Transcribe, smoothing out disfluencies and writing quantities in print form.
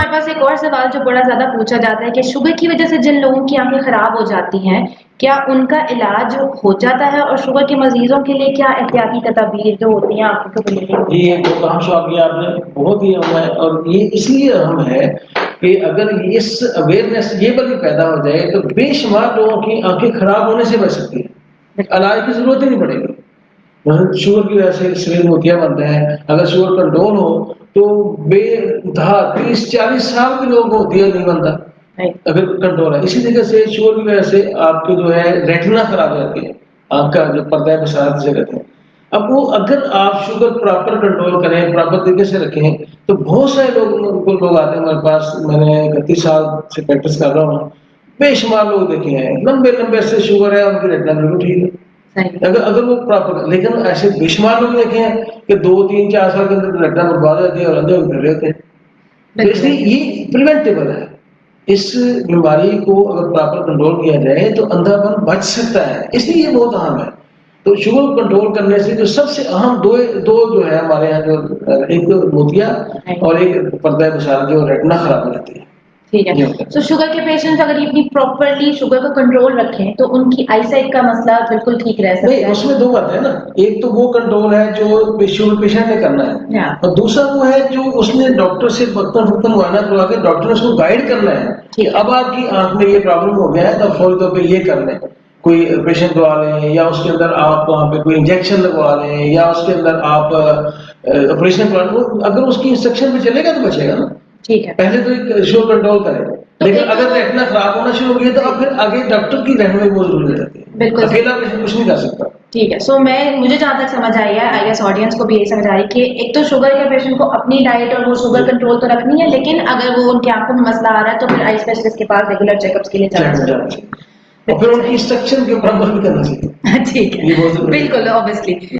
हमारे पास एक और सवाल जो बड़ा ज़्यादा पूछा जाता है कि शुगर की वजह से जिन लोगों की आंखें खराब हो जाती हैं, क्या उनका इलाज हो जाता है और शुगर के मरीजों के लिए क्या एहतियाती तदाबीर जो होती हैं आंखों के लिए? ये बहुत अहम सवाल किया आपने, बहुत ही अहम है और ये इसलिए अहम है कि अगर इस अवेयरनेस ये बल्कि पैदा हो जाए तो बेशुमार लोगों की आंखें खराब होने से बच सकती है, इलाज की जरूरत ही नहीं पड़ेगी। शुगर की वजह से शरीर मोतियां बनते हैं, अगर शुगर कंट्रोल हो तो बेधा 30-40 साल के लोगों को मोतिया नहीं बनता अगर कंट्रोल है। इसी तरीके से शुगर की वजह से आपके जो है रेटिना खराब हो जाती है, आंख का जो पर्दा है बसात जिसे कहते हैं। अब वो अगर आप शुगर प्रॉपर कंट्रोल करें, प्रॉपर तरीके से रखें, तो बहुत सारे लोग आते हैं हमारे पास। मैंने 31 साल से प्रैक्टिस कर रहा हूँ, बेशुमार लोग देखे हैं, लंबे लंबे से शुगर है, उनकी रेटिना बिल्कुल ठीक है अगर अगर वो प्रॉपर। लेकिन ऐसे बेशुमार लोग देखे हैं कि 2-3-4 साल के अंदर रेटिना बर्बाद हो जाती है और अंधे होकर रहते हैं। तो इसलिए ये प्रिवेंटेबल है। इस बीमारी को अगर प्रॉपर कंट्रोल किया जाए तो अंधापन बच सकता है, इसलिए ये बहुत अहम है। तो शुगर कंट्रोल करने से जो सबसे अहम दो दो जो है हमारे यहाँ, जो एक मोतिया और एक पर्दा बसार जो रेटिना खराब हो जाती है। ठीक है। तो शुगर के पेशेंट्स अगर अपनी प्रॉपर्ली शुगर को कंट्रोल रखें तो उनकी आईसाइट का मसला बिल्कुल ठीक रह सकता है। उसमें दो बातें है ना, एक तो वो कंट्रोल है जो शुगर पेशेंट ने करना है और दूसरा वो है जो उसने डॉक्टर से वक्तन मुआयना करवा के डॉक्टर ने उसको गाइड करना है कि अब आपकी आंख में ये प्रॉब्लम हो गया है तो फौरी तौर पर ये कर लें, कोई ऑपरेशन करवा लें या उसके अंदर आप वहाँ पे कोई इंजेक्शन लगवा लें या उसके अंदर आप ऑपरेशन करवा लें। अगर उसकी इंस्ट्रक्शन पे चलेगा तो बचेगा ना। ठीक है, पहले तो एक शुगर कंट्रोल करें, लेकिन अगर रेटिना खराब होना शुरू हो गया तो अब फिर आगे डॉक्टर की रहनुमाई बहुत जरूरी हो जाती है, बिल्कुल अकेला पेशेंट कुछ नहीं कर सकता। ठीक है। सो मुझे जहाँ तक समझ आई है, आई गेस ऑडियंस को भी यही समझ आ रही है कि एक तो शुगर के पेशेंट को अपनी डाइट और वो शुगर कंट्रोल तो रखनी है, लेकिन अगर वो उनकी आंखों में मसला आ रहा है तो फिर आई स्पेशलिस्ट के पास रेगुलर चेकअप्स के लिए जाना चाहिए और फिर उनकी इंस्ट्रक्शन के ऊपर अमल भी करना चाहिए। ठीक है, बिल्कुल ऑब्वियसली।